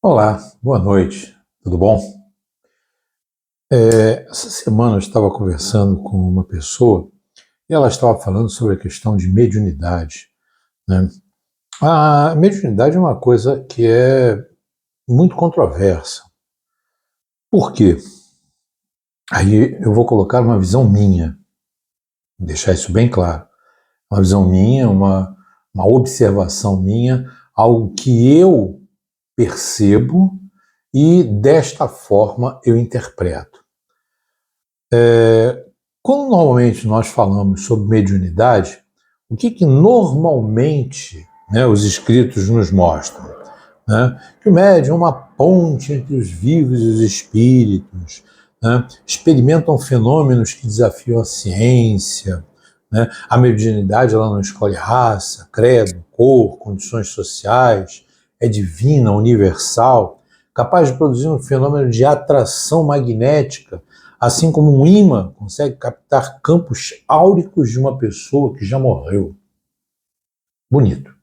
Olá, boa noite, tudo bom? Essa semana eu estava conversando com uma pessoa e ela estava falando sobre a questão de mediunidade, né? A mediunidade é uma coisa que é muito controversa. Por quê? Aí eu vou colocar uma visão minha, deixar isso bem claro. Uma visão minha, uma observação minha, algo que eu percebo e desta forma eu interpreto. Quando normalmente nós falamos sobre mediunidade, o que normalmente, né, os escritos nos mostram? Né? Que o médium é uma ponte entre os vivos e os espíritos, né? Experimentam fenômenos que desafiam a ciência. Né? A mediunidade ela não escolhe raça, credo, cor, condições sociais, é divina, universal, capaz de produzir um fenômeno de atração magnética, assim como um ímã consegue captar campos áuricos de uma pessoa que já morreu. Bonito.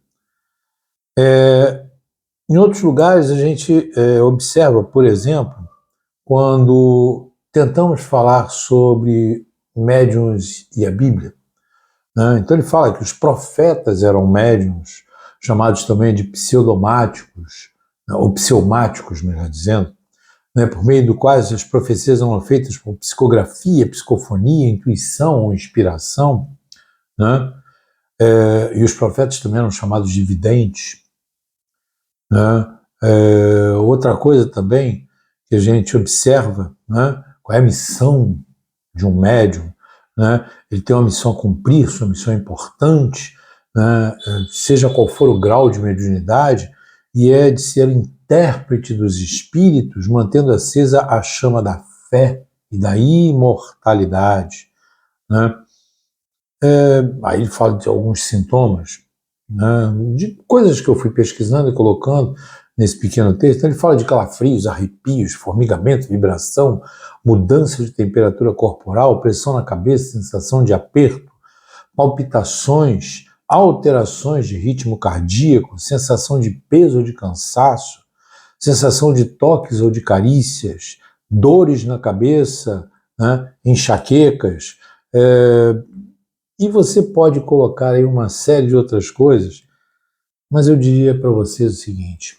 Em outros lugares, a gente observa, por exemplo, quando tentamos falar sobre médiuns e a Bíblia, né? Então ele fala que os profetas eram médiuns, chamados também de pseudomáticos, né? Ou pseumáticos, melhor dizendo, né? Por meio do quais as profecias eram feitas por psicografia, psicofonia, intuição ou inspiração, né? E os profetas também eram chamados de videntes, né? Outra coisa também que a gente observa, né? Qual é a missão de um médium, né? Ele tem uma missão a cumprir, sua missão é importante, né? Seja qual for o grau de mediunidade, e é de ser intérprete dos espíritos, mantendo acesa a chama da fé e da imortalidade, né? Aí ele fala de alguns sintomas, né, de coisas que eu fui pesquisando e colocando nesse pequeno texto. Então ele fala de calafrios, arrepios, formigamento, vibração, mudança de temperatura corporal, pressão na cabeça, sensação de aperto, palpitações, alterações de ritmo cardíaco, sensação de peso ou de cansaço, sensação de toques ou de carícias, dores na cabeça, né, enxaquecas, e você pode colocar aí uma série de outras coisas, mas eu diria para vocês o seguinte: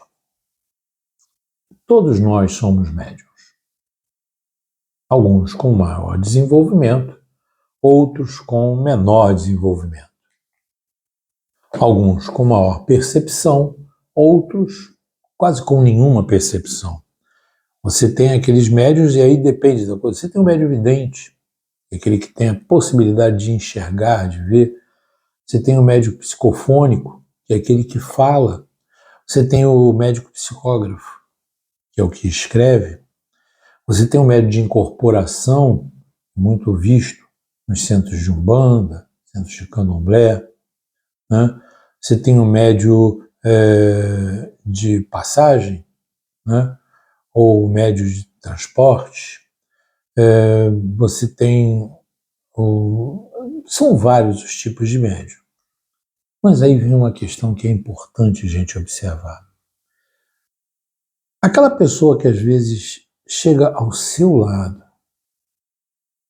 todos nós somos médiuns. Alguns com maior desenvolvimento, outros com menor desenvolvimento. Alguns com maior percepção, outros quase com nenhuma percepção. Você tem aqueles médiuns, e aí depende da coisa. Você tem um médium vidente, aquele que tem a possibilidade de enxergar, de ver. Você tem o médium psicofônico, que é aquele que fala. Você tem o médico psicógrafo, que é o que escreve. Você tem o médium de incorporação, muito visto nos centros de Umbanda, centros de Candomblé. Né? Você tem o médium de passagem, né? Ou o médium de transporte. Você tem são vários os tipos de médium. Mas aí vem uma questão que é importante a gente observar. Aquela pessoa que às vezes chega ao seu lado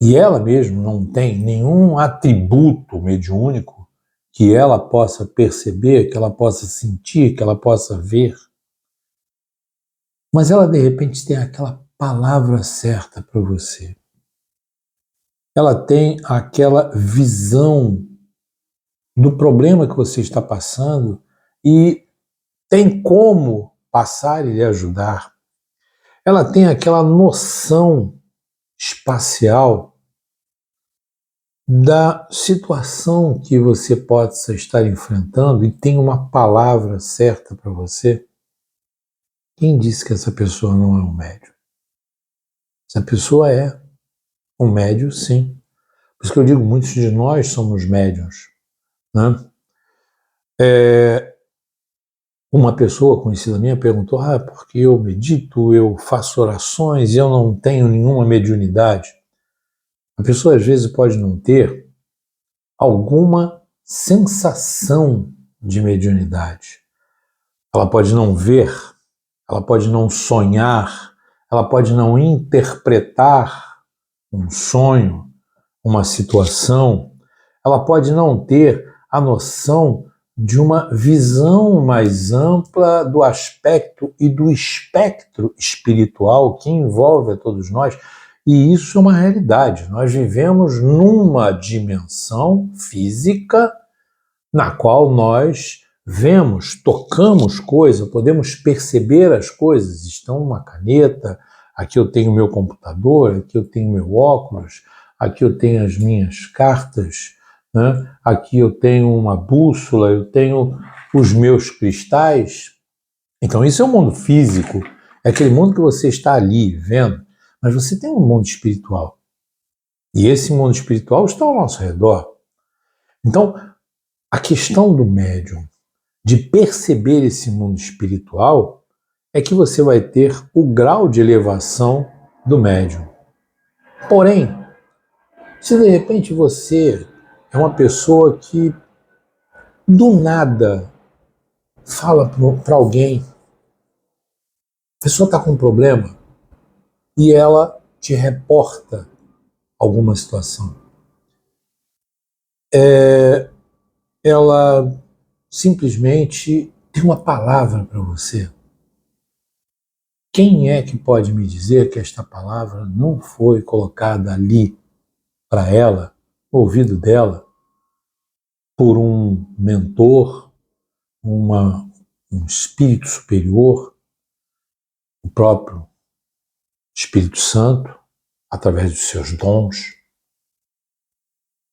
e ela mesma não tem nenhum atributo mediúnico que ela possa perceber, que ela possa sentir, que ela possa ver, mas ela de repente tem aquela palavra certa para você. Ela tem aquela visão do problema que você está passando e tem como passar e lhe ajudar. Ela tem aquela noção espacial da situação que você possa estar enfrentando e tem uma palavra certa para você. Quem disse que essa pessoa não é um médium? Essa pessoa é um médium, sim. Por isso que eu digo, muitos de nós somos médiuns, né? Uma pessoa conhecida minha perguntou: porque eu medito, eu faço orações e eu não tenho nenhuma mediunidade. A pessoa às vezes pode não ter alguma sensação de mediunidade. Ela pode não ver, ela pode não sonhar, ela pode não interpretar um sonho, uma situação, ela pode não ter a noção de uma visão mais ampla do aspecto e do espectro espiritual que envolve a todos nós, e isso é uma realidade. Nós vivemos numa dimensão física na qual nós vemos, tocamos coisas, podemos perceber as coisas. Estão uma caneta, aqui eu tenho meu computador, aqui eu tenho meu óculos, aqui eu tenho as minhas cartas, né? Aqui eu tenho uma bússola, eu tenho os meus cristais. Então isso é o mundo físico, é aquele mundo que você está ali vendo, mas você tem um mundo espiritual. E esse mundo espiritual está ao nosso redor. Então, a questão do médium, de perceber esse mundo espiritual, é que você vai ter o grau de elevação do médium. Porém, se de repente você é uma pessoa que do nada fala para alguém, a pessoa está com um problema e ela te reporta alguma situação, ela simplesmente tem uma palavra para você. Quem é que pode me dizer que esta palavra não foi colocada ali para ela, no ouvido dela, por um mentor, um espírito superior, o próprio Espírito Santo, através dos seus dons?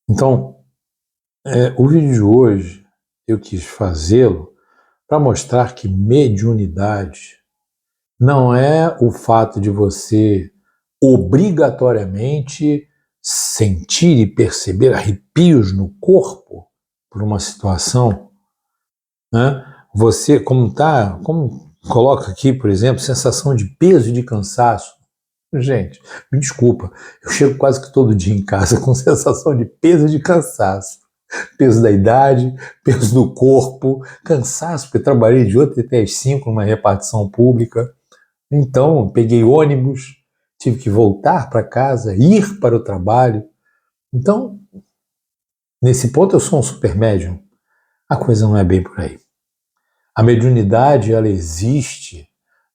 Então, o vídeo de hoje eu quis fazê-lo para mostrar que mediunidade não é o fato de você obrigatoriamente sentir e perceber arrepios no corpo por uma situação, né? Você, como coloca aqui, por exemplo, sensação de peso e de cansaço. Gente, me desculpa, eu chego quase que todo dia em casa com sensação de peso e de cansaço. Peso da idade, peso do corpo, cansaço, porque trabalhei de 8 até as 5 numa repartição pública. Então, peguei ônibus, tive que voltar para casa, ir para o trabalho. Então, nesse ponto eu sou um super médium. A coisa não é bem por aí. A mediunidade, ela existe,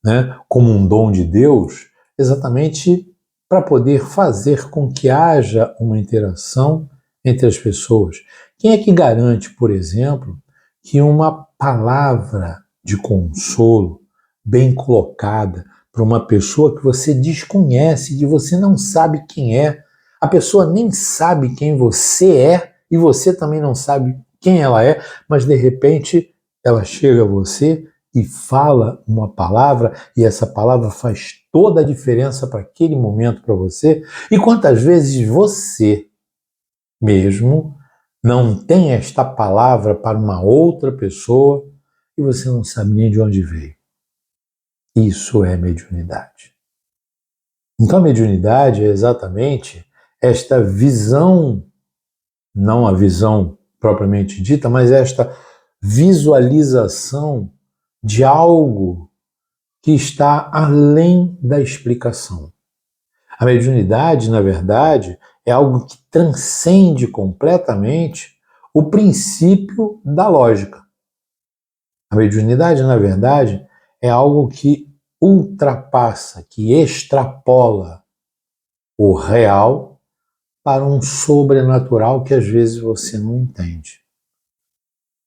né, como um dom de Deus, exatamente para poder fazer com que haja uma interação entre as pessoas. Quem é que garante, por exemplo, que uma palavra de consolo bem colocada para uma pessoa que você desconhece, que você não sabe quem é, a pessoa nem sabe quem você é e você também não sabe quem ela é, mas de repente ela chega a você e fala uma palavra, e essa palavra faz toda a diferença para aquele momento para você? E quantas vezes você mesmo não tem esta palavra para uma outra pessoa e você não sabe nem de onde veio? Isso é mediunidade. Então a mediunidade é exatamente esta visão, não a visão propriamente dita, mas esta visualização de algo que está além da explicação. A mediunidade, na verdade, é algo que transcende completamente o princípio da lógica. A mediunidade, na verdade, é algo que ultrapassa, que extrapola o real para um sobrenatural que às vezes você não entende.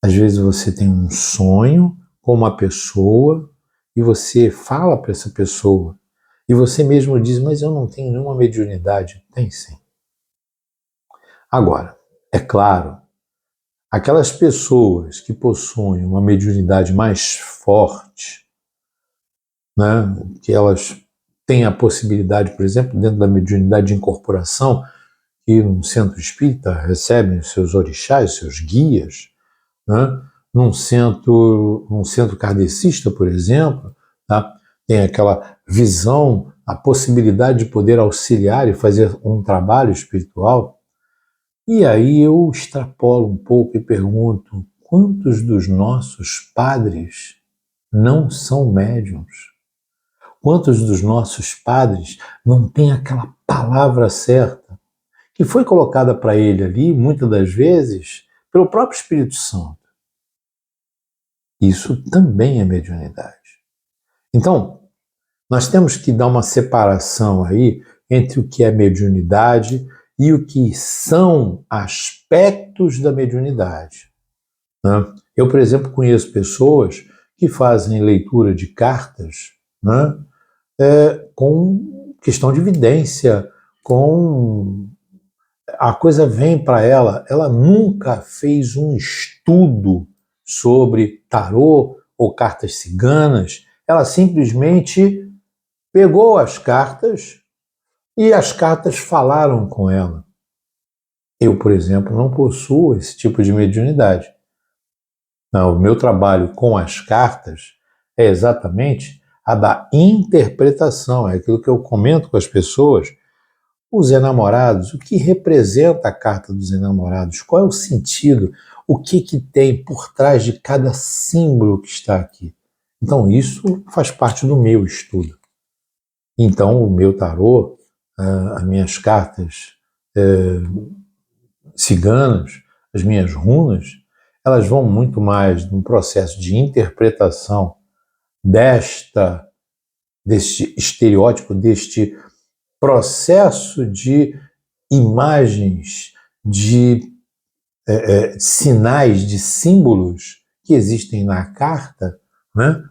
Às vezes você tem um sonho com uma pessoa e você fala para essa pessoa e você mesmo diz, mas eu não tenho nenhuma mediunidade. Tem sim. Agora, é claro, aquelas pessoas que possuem uma mediunidade mais forte, né, que elas têm a possibilidade, por exemplo, dentro da mediunidade de incorporação, que no centro espírita recebem os seus orixás, os seus guias, né? Num centro kardecista, por exemplo, tá? Tem aquela visão, a possibilidade de poder auxiliar e fazer um trabalho espiritual. E aí eu extrapolo um pouco e pergunto, quantos dos nossos padres não são médiuns? Quantos dos nossos padres não têm aquela palavra certa que foi colocada para ele ali, muitas das vezes, pelo próprio Espírito Santo? Isso também é mediunidade. Então, nós temos que dar uma separação aí entre o que é mediunidade e o que são aspectos da mediunidade, né? Eu, por exemplo, conheço pessoas que fazem leitura de cartas, né, com questão de vidência, com a coisa vem para ela nunca fez um estudo sobre tarô ou cartas ciganas, ela simplesmente pegou as cartas e as cartas falaram com ela. Eu, por exemplo, não possuo esse tipo de mediunidade. Não, o meu trabalho com as cartas é exatamente a da interpretação, é aquilo que eu comento com as pessoas. Os enamorados, o que representa a carta dos enamorados? Qual é o sentido? O que tem por trás de cada símbolo que está aqui? Então, isso faz parte do meu estudo. Então, o meu tarô, as minhas cartas ciganas, as minhas runas, elas vão muito mais num processo de interpretação deste estereótipo, deste processo de imagens, de sinais, de símbolos que existem na carta, né?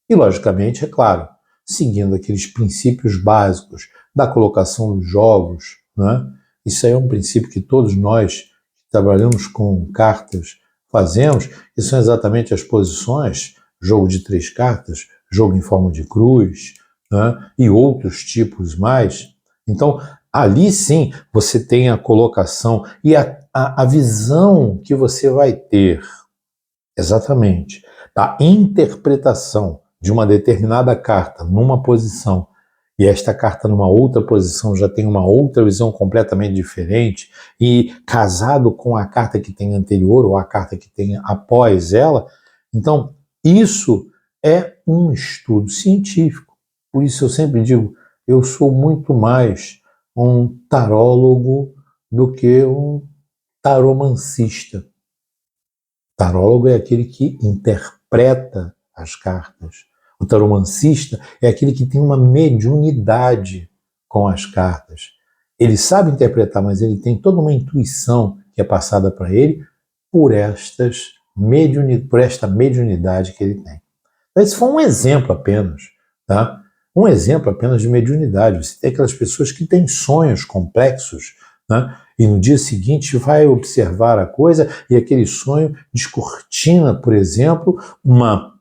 E, logicamente, é claro, seguindo aqueles princípios básicos da colocação dos jogos, né? Isso aí é um princípio que todos nós que trabalhamos com cartas fazemos, que são exatamente as posições, jogo de 3 cartas, jogo em forma de cruz, né? E outros tipos mais. Então, ali sim você tem a colocação e a visão que você vai ter, exatamente, da interpretação de uma determinada carta numa posição e esta carta numa outra posição já tem uma outra visão completamente diferente e casado com a carta que tem anterior ou a carta que tem após ela, então isso é um estudo científico. Por isso eu sempre digo, eu sou muito mais um tarólogo do que um taromancista. Tarólogo é aquele que interpreta as cartas. O taromancista é aquele que tem uma mediunidade com as cartas. Ele sabe interpretar, mas ele tem toda uma intuição que é passada para ele por esta mediunidade que ele tem. Então, esse foi um exemplo apenas, tá? Um exemplo apenas de mediunidade. Você tem aquelas pessoas que têm sonhos complexos, né? E no dia seguinte vai observar a coisa e aquele sonho descortina, por exemplo, uma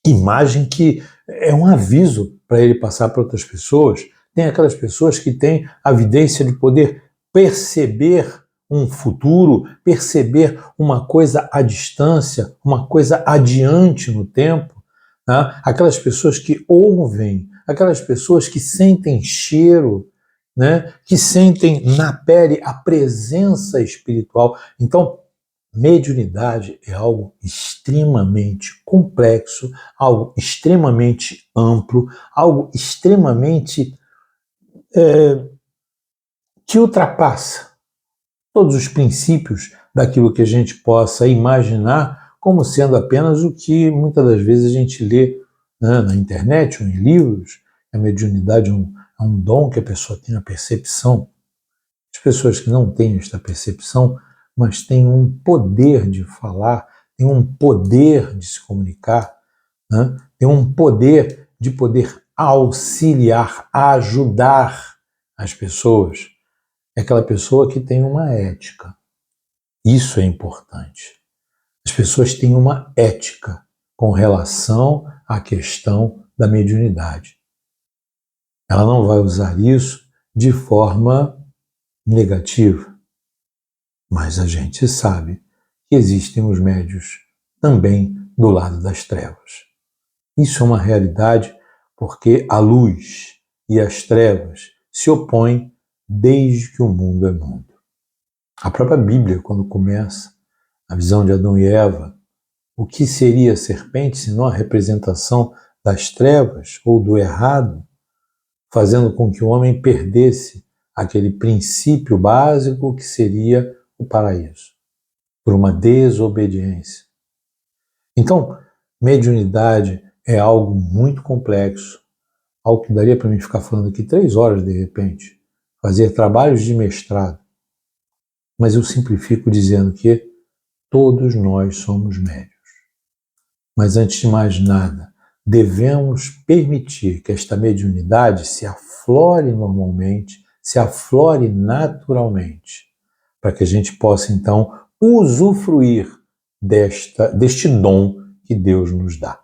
imagem que é um aviso para ele passar para outras pessoas. Tem aquelas pessoas que têm a vidência de poder perceber um futuro, perceber uma coisa à distância, uma coisa adiante no tempo, né? Aquelas pessoas que ouvem, aquelas pessoas que sentem cheiro, né? Que sentem na pele a presença espiritual. Então, mediunidade é algo extremamente complexo, algo extremamente amplo, algo extremamente que ultrapassa todos os princípios daquilo que a gente possa imaginar como sendo apenas o que muitas das vezes a gente lê, né, na internet ou em livros. A mediunidade é um dom que a pessoa tem a percepção. As pessoas que não têm esta percepção, mas têm um poder de falar, têm um poder de se comunicar, né? Têm um poder de poder auxiliar, ajudar as pessoas. É aquela pessoa que tem uma ética. Isso é importante. As pessoas têm uma ética com relação à questão da mediunidade. Ela não vai usar isso de forma negativa. Mas a gente sabe que existem os médios também do lado das trevas. Isso é uma realidade porque a luz e as trevas se opõem desde que o mundo é mundo. A própria Bíblia, quando começa a visão de Adão e Eva, o que seria a serpente senão a representação das trevas ou do errado, fazendo com que o homem perdesse aquele princípio básico que seria o paraíso, por uma desobediência. Então, mediunidade é algo muito complexo, algo que daria para mim ficar falando aqui 3 horas de repente, fazer trabalhos de mestrado, mas eu simplifico dizendo que todos nós somos médiuns. Mas antes de mais nada, devemos permitir que esta mediunidade se aflore normalmente, se aflore naturalmente, para que a gente possa então usufruir deste dom que Deus nos dá.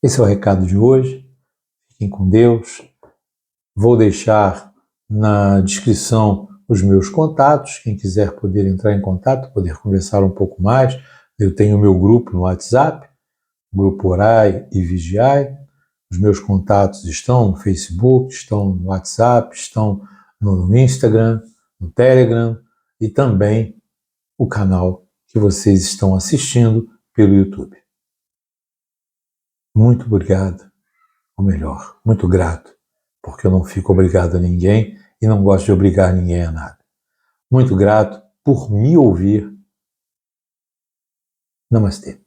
Esse é o recado de hoje. Fiquem com Deus. Vou deixar na descrição os meus contatos. Quem quiser poder entrar em contato, poder conversar um pouco mais. Eu tenho o meu grupo no WhatsApp, Grupo Orai e Vigiai. Os meus contatos estão no Facebook, estão no WhatsApp, estão no Instagram, no Telegram e também o canal que vocês estão assistindo pelo YouTube. Muito obrigado, ou melhor, muito grato, porque eu não fico obrigado a ninguém e não gosto de obrigar ninguém a nada. Muito grato por me ouvir. Namastê.